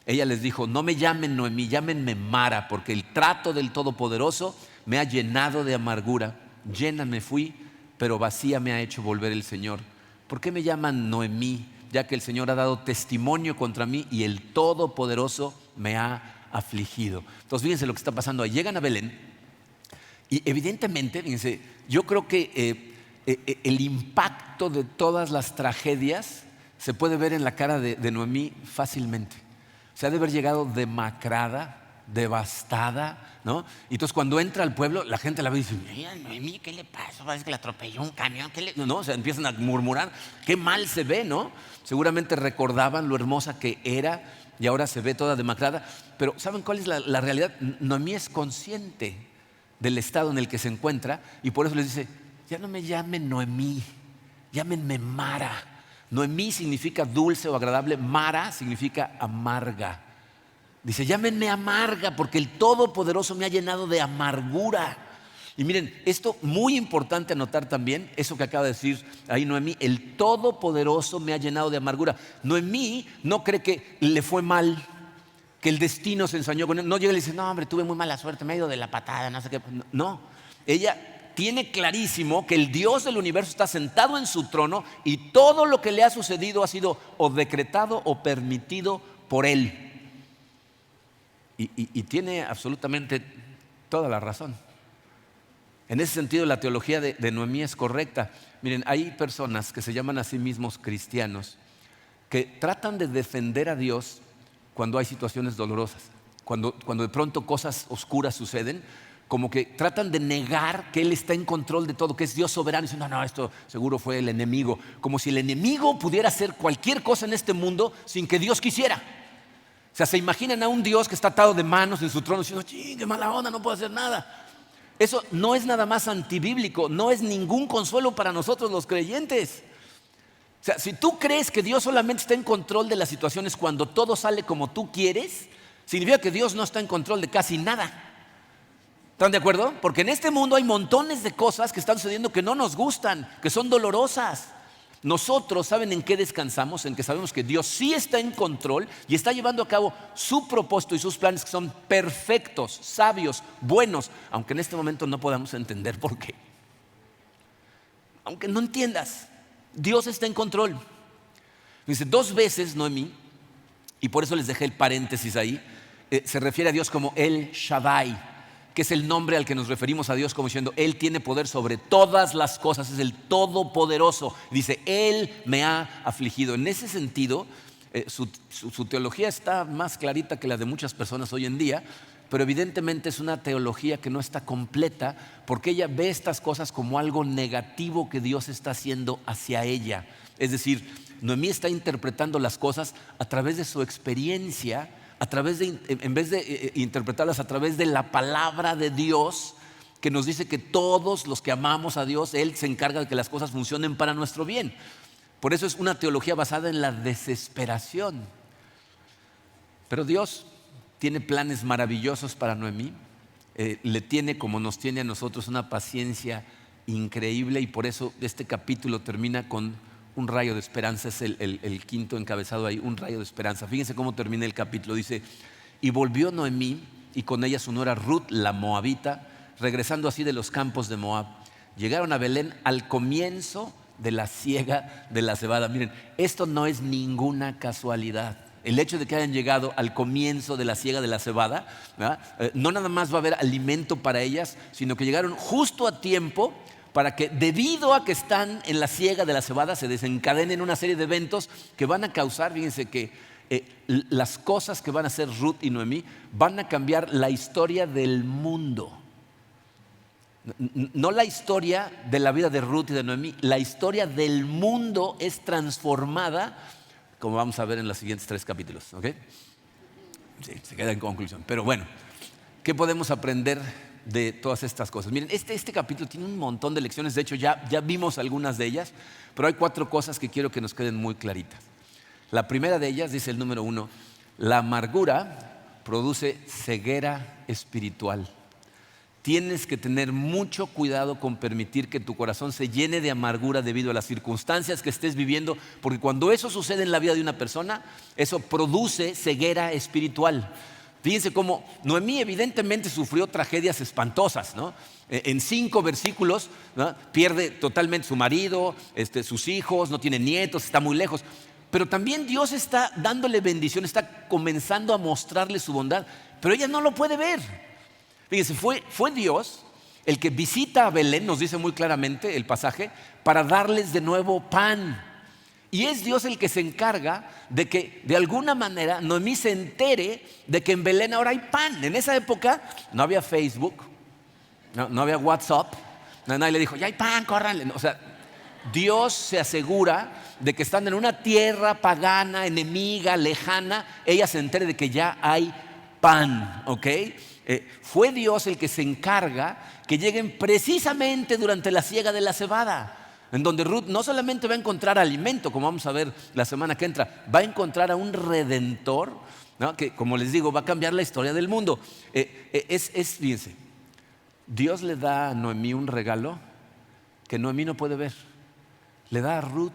Ella les dijo, no me llamen Noemí, llámenme Mara, porque el trato del Todopoderoso me ha llenado de amargura. Llena me fui, pero vacía me ha hecho volver el Señor. ¿Por qué me llaman Noemí? Ya que el Señor ha dado testimonio contra mí y el Todopoderoso me ha afligido. Entonces fíjense lo que está pasando ahí. Llegan a Belén y evidentemente, fíjense, yo creo que el impacto de todas las tragedias se puede ver en la cara de Noemí fácilmente. Se ha de haber llegado demacrada, devastada, ¿no? Y entonces cuando entra al pueblo, la gente la ve y dice, mira, Noemí, ¿qué le pasó? Parece que le atropelló un camión. No, o sea, empiezan a murmurar, qué mal se ve, ¿no? Seguramente recordaban lo hermosa que era y ahora se ve toda demacrada. Pero ¿saben cuál es la realidad? Noemí es consciente del estado en el que se encuentra y por eso les dice, ya no me llamen Noemí, llámenme Mara. Noemí significa dulce o agradable, Mara significa amarga. Dice, llámenme amarga porque el Todopoderoso me ha llenado de amargura. Y miren, esto muy importante anotar también, eso que acaba de decir ahí Noemí, el Todopoderoso me ha llenado de amargura. Noemí no cree que le fue mal, que el destino se ensañó con él. No llega y le dice, no hombre, tuve muy mala suerte, me ha ido de la patada, no sé qué. No, ella tiene clarísimo que el Dios del universo está sentado en su trono y todo lo que le ha sucedido ha sido o decretado o permitido por Él. Y tiene absolutamente toda la razón. En ese sentido, la teología de Noemí es correcta. Miren, hay personas que se llaman a sí mismos cristianos que tratan de defender a Dios cuando hay situaciones dolorosas, cuando de pronto cosas oscuras suceden, como que tratan de negar que Él está en control de todo, que es Dios soberano. Y dicen, no, esto seguro fue el enemigo. Como si el enemigo pudiera hacer cualquier cosa en este mundo sin que Dios quisiera. O sea, se imaginan a un Dios que está atado de manos en su trono diciendo, ¡ching, qué mala onda, no puedo hacer nada! Eso no es nada más antibíblico, no es ningún consuelo para nosotros los creyentes. O sea, si tú crees que Dios solamente está en control de las situaciones cuando todo sale como tú quieres, significa que Dios no está en control de casi nada. ¿Están de acuerdo? Porque en este mundo hay montones de cosas que están sucediendo que no nos gustan, que son dolorosas. Nosotros, ¿saben en qué descansamos? En que sabemos que Dios sí está en control y está llevando a cabo su propósito y sus planes que son perfectos, sabios, buenos, aunque en este momento no podamos entender por qué. Aunque no entiendas, Dios está en control. Dice 2 veces Noemí, y por eso les dejé el paréntesis ahí, se refiere a Dios como El Shaddai, que es el nombre al que nos referimos a Dios como diciendo, Él tiene poder sobre todas las cosas, es el Todopoderoso. Dice, Él me ha afligido. En ese sentido, su teología está más clarita que la de muchas personas hoy en día, pero evidentemente es una teología que no está completa porque ella ve estas cosas como algo negativo que Dios está haciendo hacia ella. Es decir, Noemí está interpretando las cosas a través de su experiencia, en vez de interpretarlas a través de la palabra de Dios, que nos dice que todos los que amamos a Dios, Él se encarga de que las cosas funcionen para nuestro bien. Por eso es una teología basada en la desesperación. Pero Dios tiene planes maravillosos para Noemí. Le tiene, como nos tiene a nosotros, una paciencia increíble, y por eso este capítulo termina con Un rayo de esperanza es el quinto encabezado ahí, un rayo de esperanza. Fíjense cómo termina el capítulo. Dice, y volvió Noemí y con ella su nuera Ruth, la moabita, regresando así de los campos de Moab. Llegaron a Belén al comienzo de la siega de la cebada. Miren, esto no es ninguna casualidad. El hecho de que hayan llegado al comienzo de la siega de la cebada, no nada más va a haber alimento para ellas, sino que llegaron justo a tiempo para que, debido a que están en la siega de la cebada, se desencadenen una serie de eventos que van a causar, fíjense que las cosas que van a hacer Ruth y Noemí van a cambiar la historia del mundo. No la historia de la vida de Ruth y de Noemí, la historia del mundo es transformada, como vamos a ver en los siguientes 3 capítulos. ¿Ok? Sí, se queda en conclusión. Pero bueno, ¿qué podemos aprender de todas estas cosas? Miren, este capítulo tiene un montón de lecciones. De hecho, ya vimos algunas de ellas, pero hay 4 cosas que quiero que nos queden muy claritas. La primera de ellas, dice el número 1, la amargura produce ceguera espiritual. Tienes que tener mucho cuidado con permitir que tu corazón se llene de amargura debido a las circunstancias que estés viviendo, porque cuando eso sucede en la vida de una persona, eso produce ceguera espiritual. Fíjense cómo Noemí evidentemente sufrió tragedias espantosas, ¿no? En 5 versículos, ¿no? Pierde totalmente su marido, sus hijos, no tiene nietos, está muy lejos. Pero también Dios está dándole bendición, está comenzando a mostrarle su bondad, pero ella no lo puede ver. Fíjense, fue Dios el que visita a Belén, nos dice muy claramente el pasaje, para darles de nuevo pan. Y es Dios el que se encarga de que de alguna manera Noemí se entere de que en Belén ahora hay pan. En esa época no había Facebook, no había WhatsApp, nadie le dijo, ya hay pan, córranle. O sea, Dios se asegura de que estando en una tierra pagana, enemiga, lejana, ella se entere de que ya hay pan, ¿ok? Fue Dios el que se encarga que lleguen precisamente durante la siega de la cebada, en donde Ruth no solamente va a encontrar alimento, como vamos a ver la semana que entra, va a encontrar a un redentor, ¿no? Que, como les digo, va a cambiar la historia del mundo. Fíjense, Dios le da a Noemí un regalo que Noemí no puede ver. Le da a Ruth.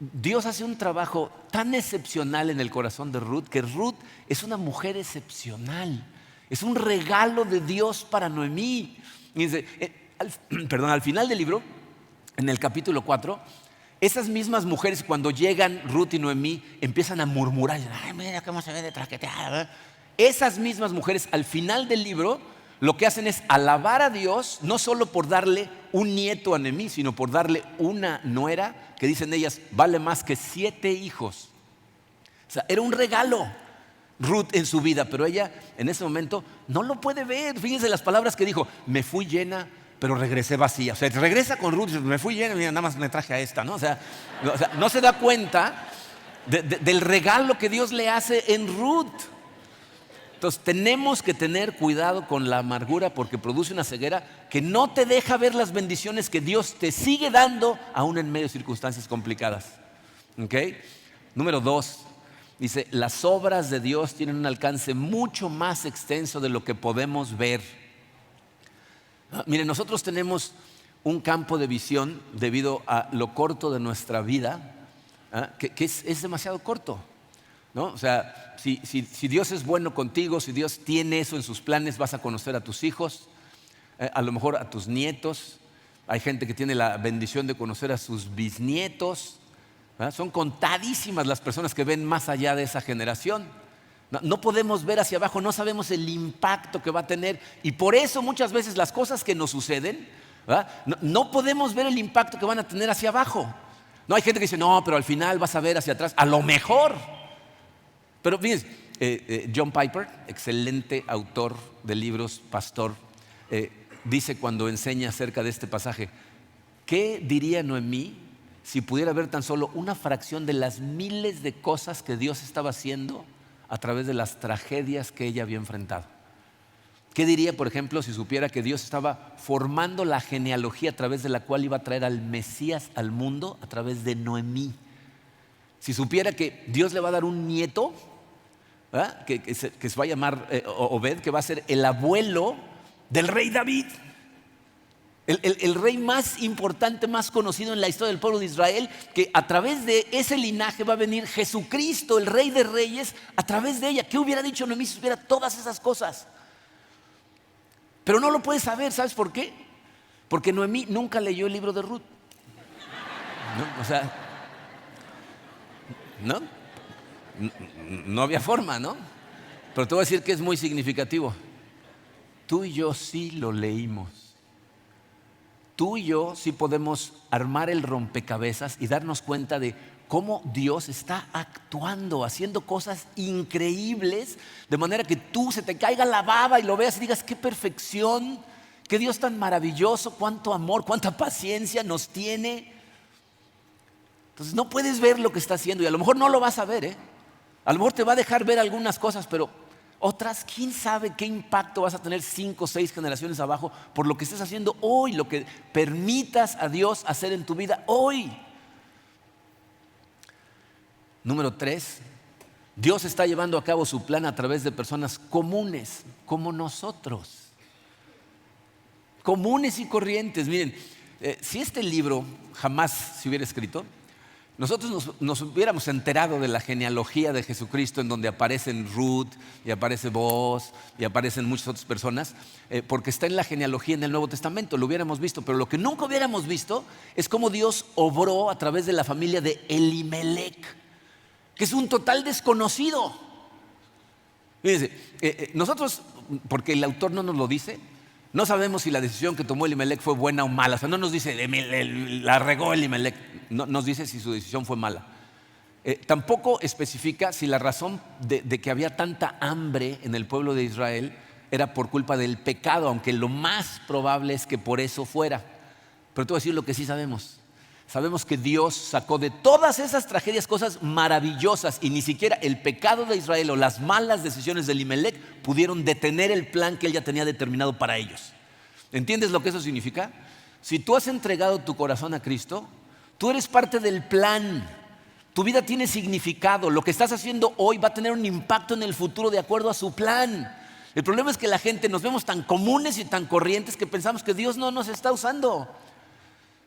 Dios hace un trabajo tan excepcional en el corazón de Ruth, que Ruth es una mujer excepcional. Es un regalo de Dios para Noemí. Fíjense, al final del libro, en el capítulo 4, esas mismas mujeres, cuando llegan Ruth y Noemí, empiezan a murmurar. Ay, mira cómo se ve de traqueteada, ¿verdad? Esas mismas mujeres, al final del libro, lo que hacen es alabar a Dios, no solo por darle un nieto a Noemí, sino por darle una nuera, que dicen ellas, vale más que 7 hijos. O sea, era un regalo Ruth en su vida, pero ella en ese momento no lo puede ver. Fíjense las palabras que dijo, me fui llena, pero regresé vacía. O sea, regresa con Ruth, me fui llena, mira, nada más me traje a esta, ¿no? O sea, no se da cuenta del regalo que Dios le hace en Ruth. Entonces tenemos que tener cuidado con la amargura, porque produce una ceguera que no te deja ver las bendiciones que Dios te sigue dando aún en medio de circunstancias complicadas. ¿Okay? Número 2, dice, las obras de Dios tienen un alcance mucho más extenso de lo que podemos ver. Miren, nosotros tenemos un campo de visión debido a lo corto de nuestra vida, que es demasiado corto, ¿no? O sea, si Dios es bueno contigo, si Dios tiene eso en sus planes, vas a conocer a tus hijos, a lo mejor a tus nietos. Hay gente que tiene la bendición de conocer a sus bisnietos. Son contadísimas las personas que ven más allá de esa generación. No podemos ver hacia abajo, no sabemos el impacto que va a tener. Y por eso muchas veces las cosas que nos suceden, no podemos ver el impacto que van a tener hacia abajo. No, hay gente que dice, no, pero al final vas a ver hacia atrás. A lo mejor. Pero fíjense, John Piper, excelente autor de libros, pastor, dice cuando enseña acerca de este pasaje, ¿qué diría Noemí si pudiera ver tan solo una fracción de las miles de cosas que Dios estaba haciendo a través de las tragedias que ella había enfrentado? ¿Qué diría, por ejemplo, si supiera que Dios estaba formando la genealogía a través de la cual iba a traer al Mesías al mundo a través de Noemí? Si supiera que Dios le va a dar un nieto, que se va a llamar Obed, que va a ser el abuelo del rey David. El rey más importante, más conocido en la historia del pueblo de Israel, que a través de ese linaje va a venir Jesucristo, el Rey de Reyes, a través de ella. ¿Qué hubiera dicho Noemí si supiera todas esas cosas? Pero no lo puedes saber, ¿sabes por qué? Porque Noemí nunca leyó el libro de Ruth. ¿No? O sea, no había forma, ¿no? Pero te voy a decir que es muy significativo. Tú y yo sí lo leímos. Tú y yo sí podemos armar el rompecabezas y darnos cuenta de cómo Dios está actuando, haciendo cosas increíbles, de manera que tú se te caiga la baba y lo veas y digas: qué perfección, qué Dios tan maravilloso, cuánto amor, cuánta paciencia nos tiene. Entonces no puedes ver lo que está haciendo y a lo mejor no lo vas a ver, ¿eh? A lo mejor te va a dejar ver algunas cosas, pero otras, quién sabe qué impacto vas a tener 5 o 6 generaciones abajo por lo que estés haciendo hoy, lo que permitas a Dios hacer en tu vida hoy. Número 3, Dios está llevando a cabo su plan a través de personas comunes, como nosotros. Comunes y corrientes. Miren, si este libro jamás se hubiera escrito, nosotros nos hubiéramos enterado de la genealogía de Jesucristo, en donde aparecen Ruth y aparece Boaz y aparecen muchas otras personas, porque está en la genealogía en el Nuevo Testamento, lo hubiéramos visto. Pero lo que nunca hubiéramos visto es cómo Dios obró a través de la familia de Elimelech, que es un total desconocido. Fíjense, nosotros, porque el autor no nos lo dice, no sabemos si la decisión que tomó Elimelech fue buena o mala. O sea, no nos dice: la regó Elimelech. No nos dice si su decisión fue mala. Tampoco especifica si la razón de que había tanta hambre en el pueblo de Israel era por culpa del pecado, aunque lo más probable es que por eso fuera. Pero te voy a decir lo que sí sabemos. Sabemos que Dios sacó de todas esas tragedias cosas maravillosas, y ni siquiera el pecado de Israel o las malas decisiones de Elimelech pudieron detener el plan que él ya tenía determinado para ellos. ¿Entiendes lo que eso significa? Si tú has entregado tu corazón a Cristo, tú eres parte del plan. Tu vida tiene significado. Lo que estás haciendo hoy va a tener un impacto en el futuro de acuerdo a su plan. El problema es que la gente nos vemos tan comunes y tan corrientes que pensamos que Dios no nos está usando.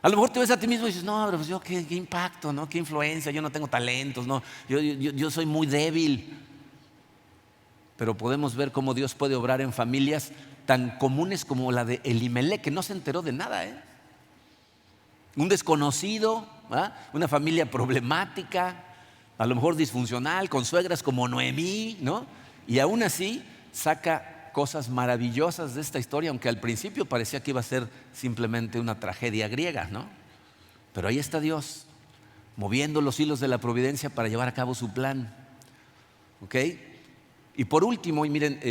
A lo mejor te ves a ti mismo y dices: no, pero pues yo qué impacto, ¿no? Qué influencia, yo no tengo talentos, ¿no? Yo soy muy débil. Pero podemos ver cómo Dios puede obrar en familias tan comunes como la de Elimelech, que no se enteró de nada, ¿eh? Un desconocido, ¿ah? Una familia problemática, a lo mejor disfuncional, con suegras como Noemí, ¿no? Y aún así saca cosas maravillosas de esta historia, aunque al principio parecía que iba a ser simplemente una tragedia griega, ¿no? Pero ahí está Dios, moviendo los hilos de la providencia para llevar a cabo su plan. ¿Ok? Y por último, y miren,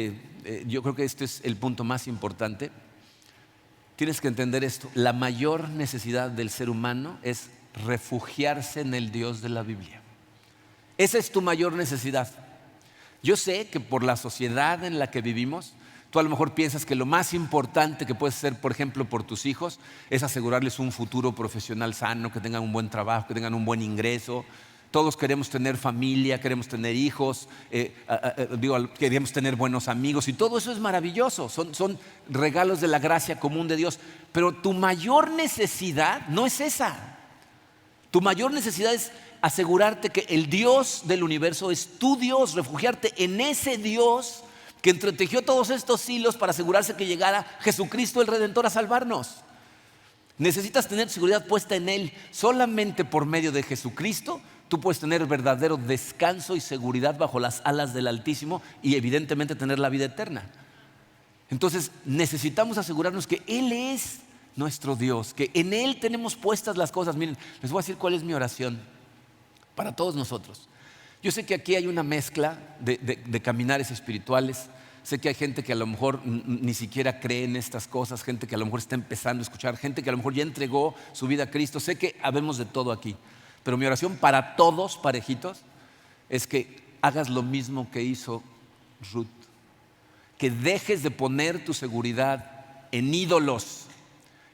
yo creo que este es el punto más importante. Tienes que entender esto: la mayor necesidad del ser humano es refugiarse en el Dios de la Biblia. Esa es tu mayor necesidad. Yo sé que por la sociedad en la que vivimos, tú a lo mejor piensas que lo más importante que puedes hacer, por ejemplo, por tus hijos, es asegurarles un futuro profesional sano, que tengan un buen trabajo, que tengan un buen ingreso. Todos queremos tener familia, queremos tener hijos, queremos tener buenos amigos, y todo eso es maravilloso. Son regalos de la gracia común de Dios. Pero tu mayor necesidad no es esa. Tu mayor necesidad es asegurarte que el Dios del universo es tu Dios, refugiarte en ese Dios que entretejió todos estos hilos para asegurarse que llegara Jesucristo el Redentor a salvarnos. Necesitas tener seguridad puesta en Él. Solamente por medio de Jesucristo tú puedes tener verdadero descanso y seguridad bajo las alas del Altísimo, y evidentemente tener la vida eterna. Entonces necesitamos asegurarnos que Él es nuestro Dios, que en Él tenemos puestas las cosas. Miren, les voy a decir cuál es mi oración para todos nosotros. Yo sé que aquí hay una mezcla de caminares espirituales. Sé que hay gente que a lo mejor ni siquiera cree en estas cosas, gente que a lo mejor está empezando a escuchar, gente que a lo mejor ya entregó su vida a Cristo. Sé que habemos de todo aquí, pero mi oración para todos, parejitos, es que hagas lo mismo que hizo Ruth. Que dejes de poner tu seguridad en ídolos,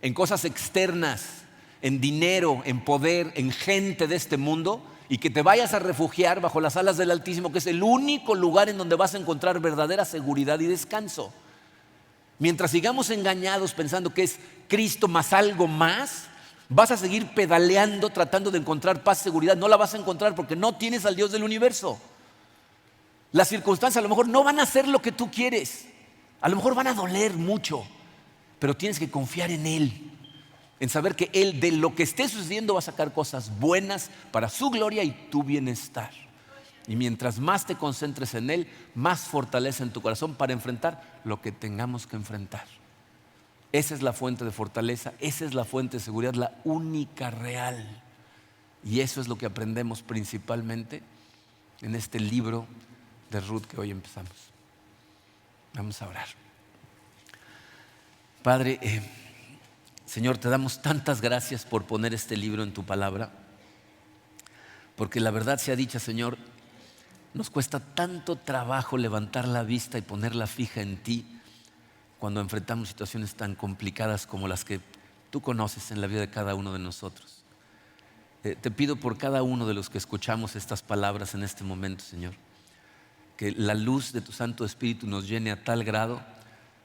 en cosas externas, en dinero, en poder, en gente de este mundo, y que te vayas a refugiar bajo las alas del Altísimo, que es el único lugar en donde vas a encontrar verdadera seguridad y descanso. Mientras sigamos engañados pensando que es Cristo más algo más, vas a seguir pedaleando tratando de encontrar paz, seguridad. No la vas a encontrar porque no tienes al Dios del universo. Las circunstancias a lo mejor no van a ser lo que tú quieres. A lo mejor van a doler mucho, pero tienes que confiar en Él, en saber que Él de lo que esté sucediendo va a sacar cosas buenas para su gloria y tu bienestar. Y mientras más te concentres en Él, más fortaleza en tu corazón para enfrentar lo que tengamos que enfrentar. Esa es la fuente de fortaleza, esa es la fuente de seguridad, la única real. Y eso es lo que aprendemos principalmente en este libro de Ruth que hoy empezamos. Vamos a orar. Padre, Señor, te damos tantas gracias por poner este libro en tu palabra, porque la verdad sea dicha, Señor, nos cuesta tanto trabajo levantar la vista y ponerla fija en ti cuando enfrentamos situaciones tan complicadas como las que tú conoces en la vida de cada uno de nosotros. Te pido por cada uno de los que escuchamos estas palabras en este momento, Señor, que la luz de tu Santo Espíritu nos llene a tal grado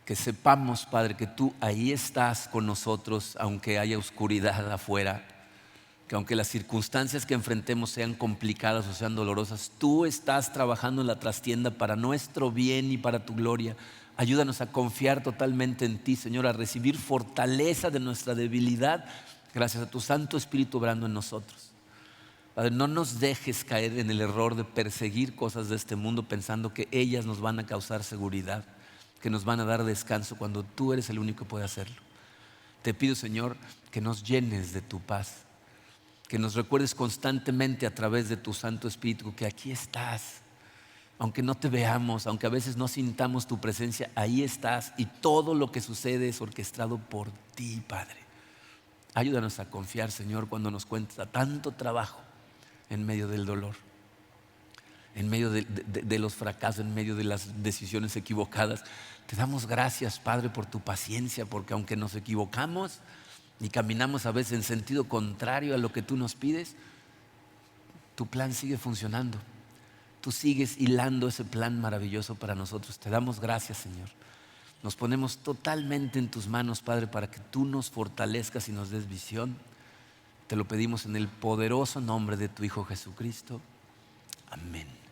que sepamos, Padre, que tú ahí estás con nosotros aunque haya oscuridad afuera, que aunque las circunstancias que enfrentemos sean complicadas o sean dolorosas, tú estás trabajando en la trastienda para nuestro bien y para tu gloria. Ayúdanos a confiar totalmente en ti, Señor, a recibir fortaleza de nuestra debilidad gracias a tu Santo Espíritu obrando en nosotros. Padre, no nos dejes caer en el error de perseguir cosas de este mundo pensando que ellas nos van a causar seguridad, que nos van a dar descanso cuando tú eres el único que puede hacerlo. Te pido, Señor, que nos llenes de tu paz, que nos recuerdes constantemente a través de tu Santo Espíritu que aquí estás. Aunque no te veamos, aunque a veces no sintamos tu presencia, ahí estás y todo lo que sucede es orquestado por ti, Padre. Ayúdanos a confiar, Señor, cuando nos cuesta tanto trabajo en medio del dolor, en medio de los fracasos, en medio de las decisiones equivocadas. Te damos gracias, Padre, por tu paciencia, porque aunque nos equivocamos y caminamos a veces en sentido contrario a lo que tú nos pides, tu plan sigue funcionando. Tú sigues hilando ese plan maravilloso para nosotros. Te damos gracias, Señor. Nos ponemos totalmente en tus manos, Padre, para que tú nos fortalezcas y nos des visión. Te lo pedimos en el poderoso nombre de tu Hijo Jesucristo. Amén.